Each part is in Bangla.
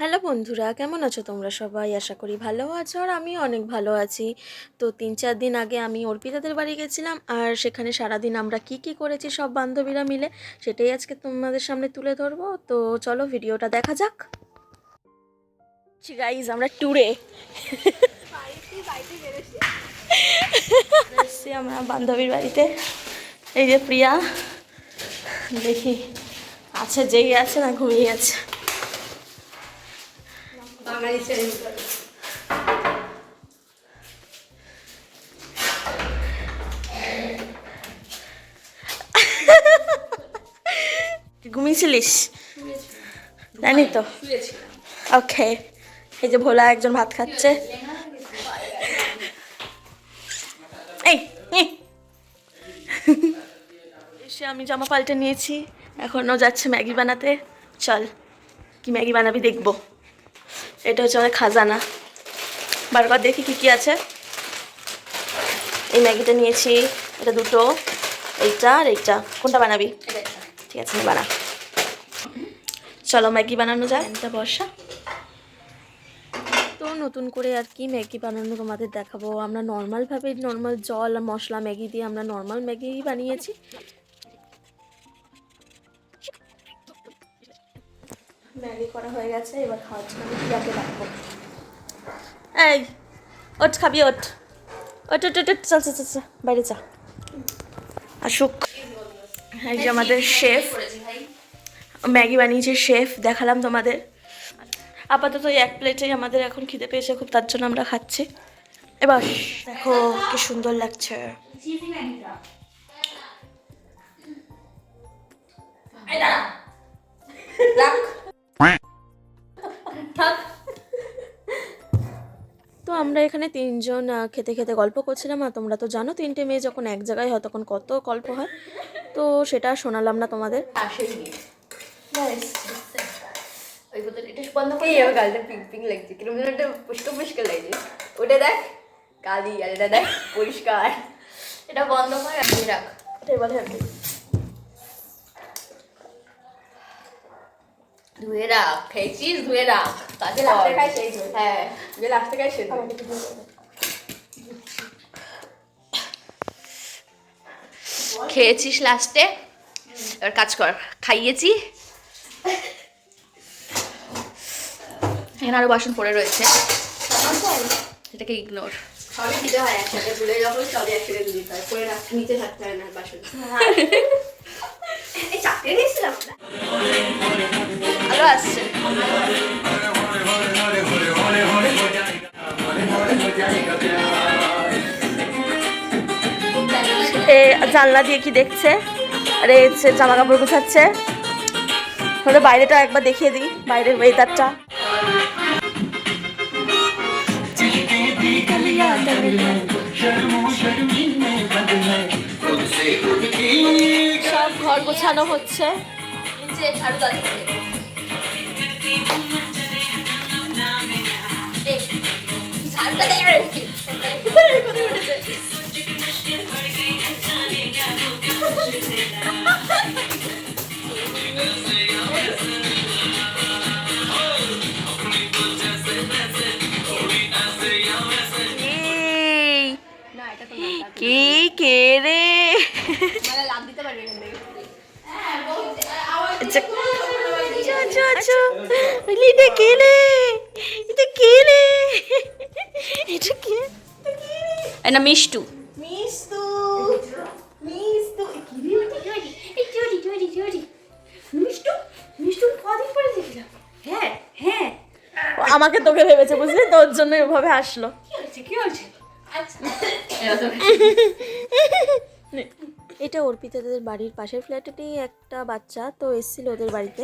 হ্যালো বন্ধুরা, কেমন আছো তোমরা সবাই? আশা করি ভালো আছো আর আমি অনেক ভালো আছি। তো 3-4 দিন আগে আমি অর্পিতাদের বাড়ি গেছিলাম আর সেখানে সারাদিন আমরা কি করেছি সব বান্ধবীরা মিলে সেটাই আজকে তোমাদের সামনে তুলে ধরবো। তো চলো ভিডিওটা দেখা যাক। গাইজ আমরা ট্যুরে এসছি আমরা বান্ধবীর বাড়িতে। এই যে প্রিয়া, দেখি আছে, জেগে আছে না ঘুমিয়ে আছে। ঘুমিয়েছিলিস? জানি তো। ওকে, এই যে ভোলা একজন ভাত খাচ্ছে। এই এসে আমি জামা পাল্টে নিয়েছি, এখনও যাচ্ছে ম্যাগি বানাতে। চল কি ম্যাগি বানাবি দেখবো। এটা হচ্ছে আমাদের খাজানা। বারবার দেখি কি আছে। এই ম্যাগিটা নিয়েছি, এটা দুটো, এইটা আর এইটা। কোনটা বানাবি? ঠিক আছে বানা। চলো ম্যাগি বানানো যায়। এটা বর্ষা। তো নতুন করে আর কি ম্যাগি বানানো তোমাদের দেখাবো। আমরা নর্মালভাবে নর্মাল জল আর মশলা ম্যাগি দিয়ে আমরা নর্মাল ম্যাগি বানিয়েছি। ম্যাগি করা হয়ে গেছে, এবার খাওয়ার জন্য আমি প্রিয়াকে রাখবো। এই ওঠ, খাবি? ওঠ ওঠ ওঠ ওঠ, চল চল চল, বাইরে যা, আসুক। এই যে আমাদের শেফ ম্যাগি বানিয়েছে, শেফ দেখালাম তোমাদের। আপাতত এই এক প্লেটেই আমাদের এখন খিদে পেয়েছে খুব, তার জন্য আমরা খাচ্ছি। এবার দেখো কি সুন্দর লাগছে। তো আমরা এখানে তিনজন খেতে খেতে গল্প করছিলাম। আর তোমরা তো জানো 3টে মেয়ে যখন এক জায়গায় হয় তখন কত গল্প হয়, তো সেটা শোনালাম না তোমাদের। গালটা পিঙ্ক পিঙ্ক লাগছে, কিরকম যেন একটা পুষ্কা পুষ্কা লাগছে। ওটা দেখ কালি, আর এটা দেখ পরিষ্কার। এটা বন্ধ কর, রাখিয়ে রাখ। ধুয়ে রাখ, খেয়েছিস ধুয়ে রাখ। তাকে লাস্টে খাই সেই ধুয়ে। হ্যাঁ, যে লাস্টে খাই সেই ধুয়ে। খেয়েছিস লাস্টে, এবার কাজ কর। খাইয়েছি, এখানে আরো বাসন পড়ে রয়েছে, সেটাকে ইগনোর। সবই দিতে হয় একসাথে, ভুলে যখন সবই একসাথে দিতে হয়, পরে রাখতে নিচে থাকতে হয় না বাসন। এই চাকরি নিয়েছিলাম আরো আসছে। জানলা দিয়ে কি দেখছে? আরে জামা কাপড় গুছাচ্ছে। তাহলে বাইরেটা একবার দেখিয়ে দিই, বাইরের ওয়েদারটা। সব ঘর গোছানো হচ্ছে। কে কে রে? লাভ দিতে পারবে এখান থেকে। এটা কে রে? এটা কে রে? এটা কে? এটা মিষ্টু। মিষ্টু হ্যাঁ হ্যাঁ, আমাকে তোকে ভেবেছে বুঝলি, তোর জন্য ওভাবে আসলো। কি হয়েছে? এটা অর্পিতাদের বাড়ির পাশের ফ্ল্যাটেতেই একটা বাচ্চা তো এসেছিল ওদের বাড়িতে।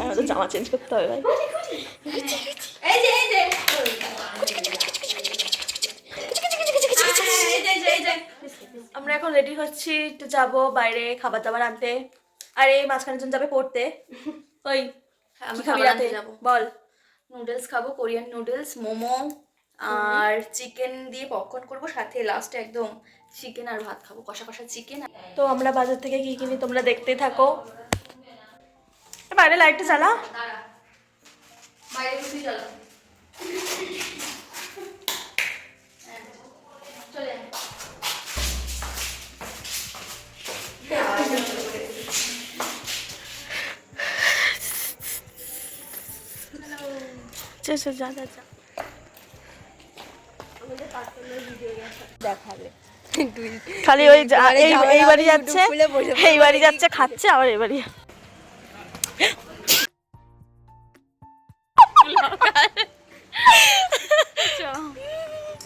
আমাদের জামা চেঞ্জ করতে হবে ভাই। আমরা এখন রেডি হচ্ছি, একটু যাবো বাইরে খাবার দাবার আনতে। আর এই মাঝখানের জন যাবে পড়তে। ওই আমি খাবি রাতে যাবো, বল? নুডলস খাবো, কোরিয়ান নুডলস, মোমো আর চিকেন দিয়ে পপকর্ন করবো, সাথে লাস্টে একদম চিকেন আর ভাত খাবো, কষা কষা চিকেন। তো আমরা বাজার থেকে কি কিনি তোমরা দেখতে থাকো। বাইরে লাইটটা জ্বালা। দাঁড়া, বাইরে বসে চলো। চলে আয়। যা যা যা যা। দেখাবে খালি ওই এই বাড়ি যাচ্ছে, এই বাড়ি যাচ্ছে, খাচ্ছে, আবার এই বাড়ি।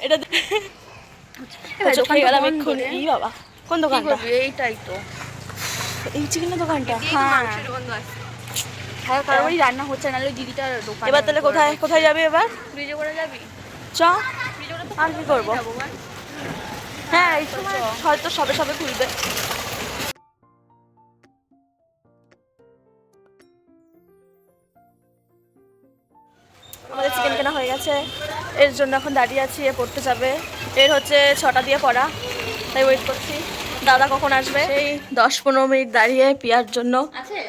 এটা এই বাবা কোন দোকানটা? এইটাই তো, এই চিকেনের দোকানটা। হ্যাঁ কারো বাড়ি রান্না হচ্ছে, নাহলে ওই দিদিটার দোকান। এবার তাহলে কোথায় কোথায় যাবে এবার? ব্রিজে করে যাবি? চ, আর কি করবো? হ্যাঁ এই সময় হয়তো সবে সবে খুলবে। আমাদের চিকেন কেনা হয়ে গেছে, এর জন্য এখন দাঁড়িয়ে আছি। এ পড়তে যাবে, এর হচ্ছে 6টা দিয়ে পড়া, তাই ওয়েট করছি দাদা কখন আসবে। এই 10-15 মিনিট দাঁড়িয়ে পিয়ার জন্য। আছে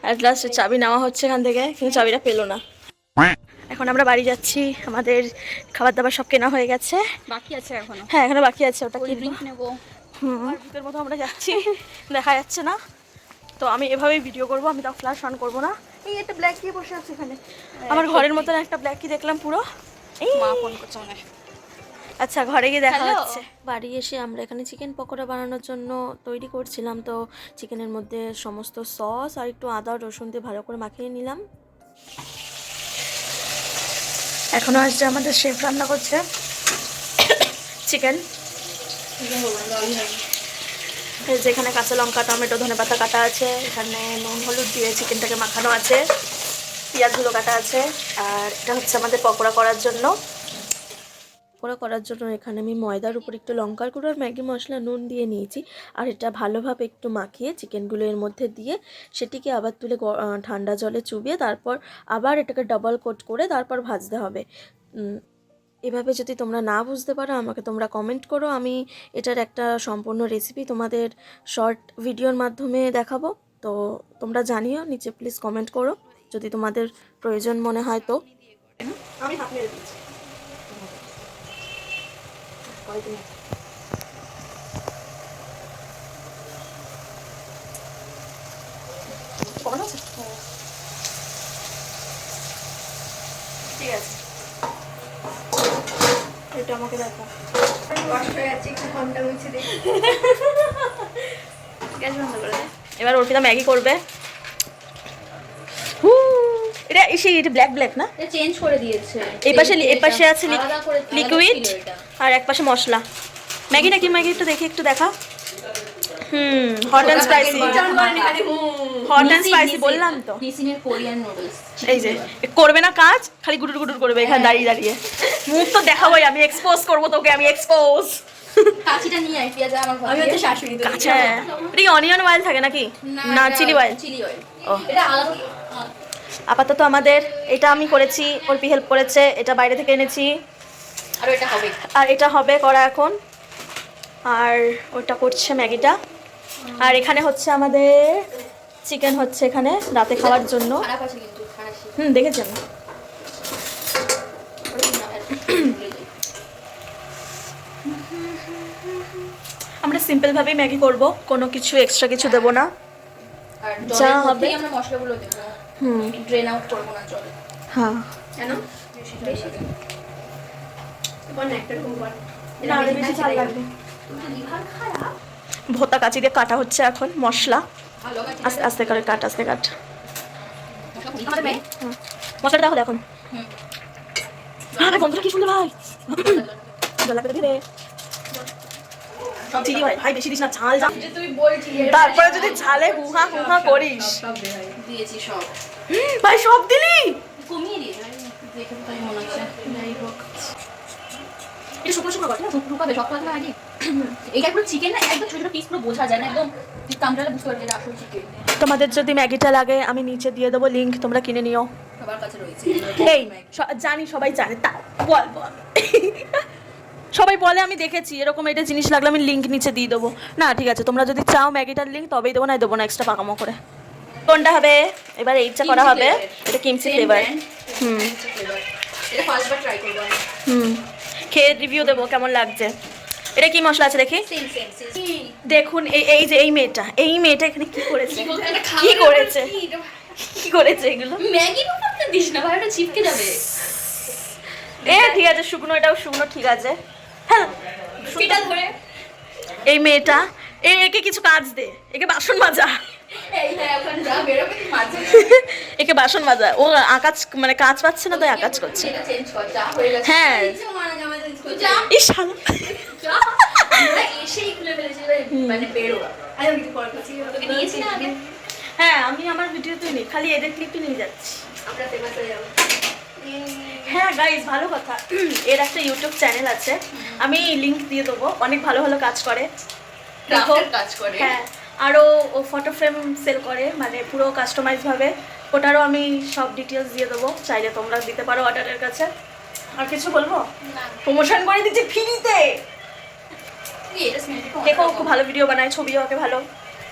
অ্যাট লাস্ট চাবি নেওয়া হচ্ছে এখান থেকে, কিন্তু চাবিটা পেলো না। এখন আমরা বাড়ি যাচ্ছি, আমাদের খাবার দাবার সব কেনা হয়ে গেছে। বাকি আছে এখনো? হ্যাঁ এখনো বাকি আছে, ওটা কিনবো। ড্রিঙ্ক নেবো। ভূতের মতো আমরা যাচ্ছি, দেখা যাচ্ছে না। তো আমি এভাবেই ভিডিও করবো, আমি তাও ফ্ল্যাশ অন করবো না। এই একটা ব্ল্যাক দিয়ে বসে আছে এখানে, আমার ঘরের মতন একটা ব্ল্যাক কি দেখলাম পুরো। এই মা ফোন করছে মনে হয়। আচ্ছা ঘরে গিয়ে দেখা Hello? হচ্ছে। বাড়ি এসে আমরা এখানে চিকেন পকোড়া বানানোর জন্য তৈরি করছিলাম। তো চিকেনের মধ্যে সমস্ত সস আর একটু আদা রসুন দিয়ে ভালো করে মাখিয়ে নিলাম। এখনো আসছে আমাদের শেফ রান্না করছে চিকেন। যেখানে কাঁচা লঙ্কা টমেটো ধনেপাতা কাটা আছে, এখানে নুন হলুদ দিয়ে চিকেনটাকে মাখানো আছে, পেঁয়াজগুলো কাটা আছে। আর এটা হচ্ছে আমাদের পকোড়া করার জন্য। পকোড়া করার জন্য এখানে আমি ময়দার উপর একটু লঙ্কার গুঁড়ো আর ম্যাগি মশলা নুন দিয়ে নিয়েছি। আর এটা ভালোভাবে একটু মাখিয়ে চিকেনগুলো এর মধ্যে দিয়ে সেটিকে আবার তুলে ঠান্ডা জলে চুবিয়ে তারপর আবার এটাকে ডাবল কোট করে তারপর ভাজতে হবে। এভাবে যদি তোমরা না বুঝতে পারো আমাকে তোমরা কমেন্ট করো, আমি এটার একটা সম্পূর্ণ রেসিপি তোমাদের শর্ট ভিডিওর মাধ্যমে দেখাবো। তো তোমরা জানিও নিচে, প্লিজ কমেন্ট করো যদি তোমাদের প্রয়োজন মনে হয়। তো আমি হাত মেরে দিচ্ছি। ঠিক আছে, এটা আমাকে দেখো। গ্যাস বন্ধ করে দে। এবার অর্পিতা ম্যাগি করবে। এটা এটা ব্ল্যাক ব্ল্যাক না, এটা চেঞ্জ করে দিয়েছে। এই পাশে আছে লিকুইড আর এক পাশে মশলা। ম্যাগি নাকি ম্যাগি একটু দেখি, একটু দেখা। Hot and spicy, hot and spicy বললাম তো। নিসিনের কোরিয়ান নুডলস। এই যে করবে না কাজ, খালি গুটুর গুটুর করবে এখানে দাঁড়িয়ে দাঁড়িয়ে। মুখ তো দেখাবোই, আমি এক্সপোজ করবো তোকে, আমি এক্সপোজ। কাঁচিটা নিয়ে আয়, পেঁয়াজ আমার ঘরে। আমি হচ্ছে শাশুড়ি তো। আচ্ছা এটা কি অনিয়ন অয়েল থাকে নাকি? না চিলি অয়েল। Chilli oil. ও এটা আলাদা। আপাতত আমাদের এটা আমি করেছি, অল্পি হেল্প করেছে, এটা বাইরে থেকে এনেছি। আর এটা হবে, আর এটা হবে করা এখন। আর ওটা করছে ম্যাগিটা। আর এখানে হচ্ছে আমাদের চিকেন হচ্ছে এখানে রাতে খাওয়ার জন্য। খারাপ আছে কিন্তু খারাপ। দেখেছেন। আমরা সিম্পল ভাবেই ম্যাগি করব, কোনো কিছু এক্সট্রা কিছু দেব না। আর যা জলের হবে মধ্যেই আমরা মশলাগুলো দেব। ড্রেন আউট করব না জল। হ্যাঁ কেন? বেশি একটা কোম্পানি না আরে বেশি ঝাল লাগবে। কিন্তু লিভার খারাপ। ভোতা কাঁচি দিয়ে কাটা হচ্ছে এখন মশলা, ভালো আস্তে আস্তে করে কাট, আস্তে কাট। আমাদের মেয়ে মশলাটা দেখো এখন। ভাই বন্ধুরা কি সুন্দর ভাই, জল লাগবে ধীরে। চিনি ভাই ভাই বেশি দিস না, ঝাল ঝাল। তুই বলছি তারপরে যদি ঝালে হুহা হুহা করিস। দিয়েছি সব। ভাই সব দিলি? কমিয়ে দিয়ে দেখে তো তাই মনে হচ্ছে। যাই হোক, এটা শুকনো শুকনো কাটে না, শুকাবে সব কথা আগে। এইটা পুরো চিকেন না, একদম ছোট ছোট পিস পুরো বোঝা যায় না, একদম কামড়ালে বুঝতে পারবে এটা আসল চিকেন। তোমাদের যদি ম্যাগিটা লাগে আমি নিচে দিয়ে দেবো লিংক, তোমরা কিনে নিও। সবার কাছে রয়েছে। এই জানি সবাই জানে, তা বল বল। সবাই বলে আমি দেখেছি এরকম এটা জিনিস লাগলে আমি লিঙ্ক নিচে দিয়ে দেবো। না ঠিক আছে, তোমরা যদি চাও ম্যাগিটার লিঙ্ক তবেই দেবো, না দেবো না এক্সট্রা পাকামো করে। কোনটা হবে এবার? এইটা করা হবে, এটা কিমচি ফ্লেভার। এটা ফার্স্ট বার ট্রাই করব আমি। খেয়ে রিভিউ দেবো কেমন লাগছে। এটা কি মশলা আছে দেখি। সেম দেখুন এই যে এই মেয়েটা এখানে কি করেছে, কি করেছে এগুলো। ম্যাগি পাতা দিস না ভাই, ওটা চিপকে যাবে। ঠিক আছে শুকনো, এটাও শুকনো, ঠিক আছে। হ্যাঁ সেটা ধরে এই মেয়েটা একে কিছু কাজ দে, একে বাসন মাজা, এই হ্যাঁ ওখানে যা বেরোবে কি মাঝে একে বাসন মাজা। ও আকাশ মানে কাজ পাচ্ছে না, তো আকাজ করছে। এটা চেঞ্জ কর, যা হয়ে গেছে। হ্যাঁ মারা জামা চেঞ্জ কর, যা ইস শালা। যা আমরা এসেই খুলে ফেলেছি, মানে বেরো। আরে আমি কিছু পরে করছি, তোকে নিয়েছি না আগে। হ্যাঁ আমি আমার ভিডিওতে নেই, খালি এদের ক্লিপই নিয়ে যাচ্ছি। আমরা ফেমাস হয়ে যাবো। হ্যাঁ গাইস ভালো কথা, এর একটা ইউটিউব চ্যানেল আছে, আমি লিংক দিয়ে দেবো, অনেক ভালো ভালো কাজ করে, ক্রাফটের কাজ করে। হ্যাঁ আরও ও ফটো ফ্রেম সেল করে, মানে পুরো কাস্টমাইজ ভাবে। ওটারও আমি সব ডিটেলস দিয়ে দেবো, চাইলে তোমরা দিতে পারো অর্ডারের কাছে। আর কিছু বলবো? না প্রমোশন করে দিচ্ছি ফ্রিতে। এটা স্মেল দেখো খুব ভালো ভিডিও বানায়, ছবিও ওকে ভালো।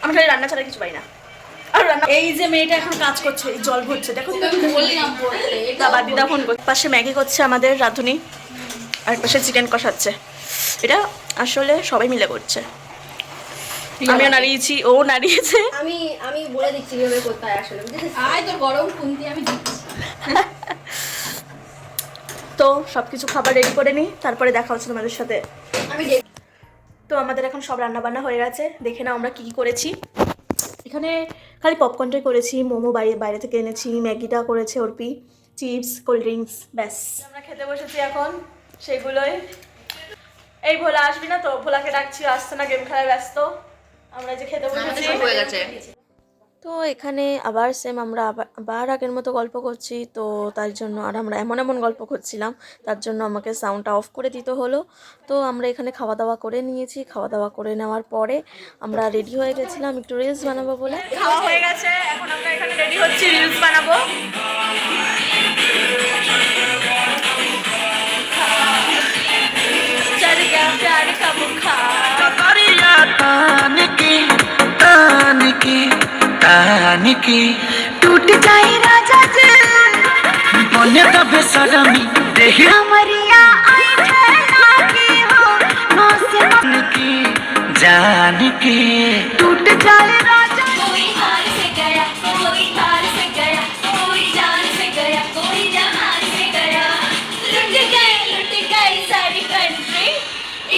আমি খালি রান্না ছাড়া কিছু পাই না। আর রান্না, এই যে মেয়েটা এখন কাজ করছে, এই জল ভরছে, দেখো বললাম বলতে বাবা দিদা ফোন করছে। পাশে ম্যাগি করছে আমাদের রাঁধুনি, আর পাশে চিকেন কষাচ্ছে। এটা আসলে সবাই মিলে করছে, আমিও নাড়িয়েছি, ও নাড়িয়েছে। আমি বলে দিচ্ছি কিভাবে করতে হয় আসলে, বুঝেছিস? আয় তোর গরম খুন্তি আমি দিচ্ছি। তো সব কিছু খাবার রেডি করে নিই, তারপরে দেখা হচ্ছে তোমাদের সাথে। আমি তো আমাদের এখন সব রান্না বান্না হয়ে গেছে, দেখে নাও আমরা কী কী করেছি। এখানে খালি পপকর্নটাই করেছি, মোমো বাইরে থেকে এনেছি, ম্যাগিটা করেছে অর্পি, চিপস, কোল্ড ড্রিঙ্কস, ব্যাস। আমরা খেতে বসেছি এখন সেগুলোই। এই ভোলা আসবি না তো? ভোলাকে ডাকছি, আসছে না, গেম খেলায় ব্যস্ত। আমরা যে খেতে বসেছি হয়ে গেছে। তো এখানে আবার সেম আমরা আবার আগের মতো গল্প করছি, তো তার জন্য আর আমরা এমন গল্প করছিলাম, তার জন্য আমাকে সাউন্ডটা অফ করে দিতে হলো। তো আমরা এখানে খাওয়া দাওয়া করে নিয়েছি, খাওয়া দাওয়া করে নেওয়ার পরে আমরা রেডি হয়ে গেছিলাম একটু রিলস বানাবো বলে। খাওয়া হয়ে গেছে, এখন আমরা এখানে রেডি হচ্ছি রিলস বানাবো। टूट जाए राजा जी बने तबे सलामी देहि हमरिया आई ठहरा की हो नो से मन की जान की टूट जाए राजा। कोई हार से गया, कोई हार से गया, कोई जान से गया, कोई जहान से गया। लुट गई सारी कंट्री,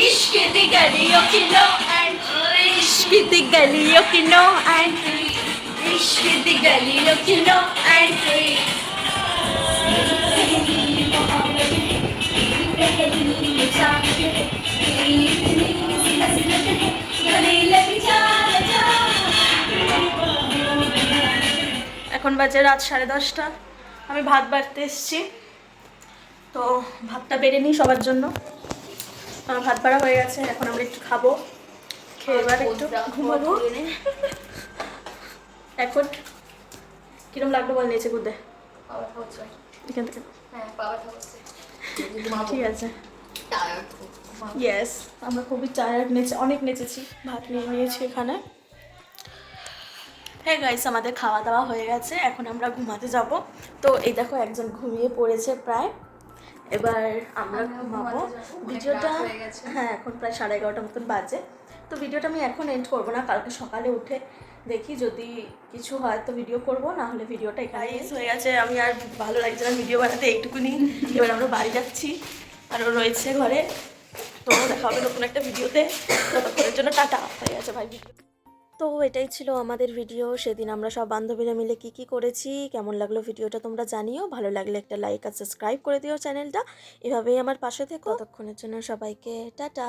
इश्क दी गलियों की नो एंट्री, इश्क दी गलियों की नो एंट्री, इश्क दी गलियों की नो एंट्री। এখন বাজে রাত 10:30, আমি ভাত বাড়তে এসেছি, তো ভাতটা বেড়ে নিই সবার জন্য। আমার ভাত বাড়া হয়ে গেছে, এখন আমরা একটু খাবো, খেয়ে এবার একটু ঘুমাবো। এখন কিরম লাগলো বল, নিচে কুদে এখান থেকে। ঠিক আছে, ইয়েস আমরা খুবই টায়ার্ড, অনেক নেচেছি, ভাত নিয়ে নিয়েছি এখানে। হ্যাঁ গাইস আমাদের খাওয়া দাওয়া হয়ে গেছে, এখন আমরা ঘুমাতে যাব। তো এই দেখো একজন ঘুমিয়ে পড়েছে প্রায়, এবার আমরা ঘুমাবো। ভিডিওটা হ্যাঁ এখন প্রায় 11:30 মতন বাজে। তো ভিডিওটা আমি এখন এন্ড করবো না, কালকে সকালে উঠে দেখি যদি কিছু হয় তো ভিডিও করবো, না হলে ভিডিওটা এখানে হয়ে গেছে। আমি আর ভালো লাগছে না ভিডিও বানাতে, এইটুকুনি। এবার আমরা বাড়ি যাচ্ছি, আরও রয়েছে ঘরে। তো দেখা হবে নতুন একটা ভিডিওতে, ততক্ষণের জন্য টাটা হয়ে গেছে ভাই ভিডিও। তো এটাই ছিল আমাদের ভিডিও। সেদিন আমরা সব বান্ধবীরা মিলে কি করেছি, কেমন লাগলো ভিডিওটা তোমরা জানিও। ভালো লাগলে একটা লাইক আর সাবস্ক্রাইব করে দিও চ্যানেলটা। এভাবেই আমার পাশে থেকো। ততক্ষণের জন্য সবাইকে টাটা।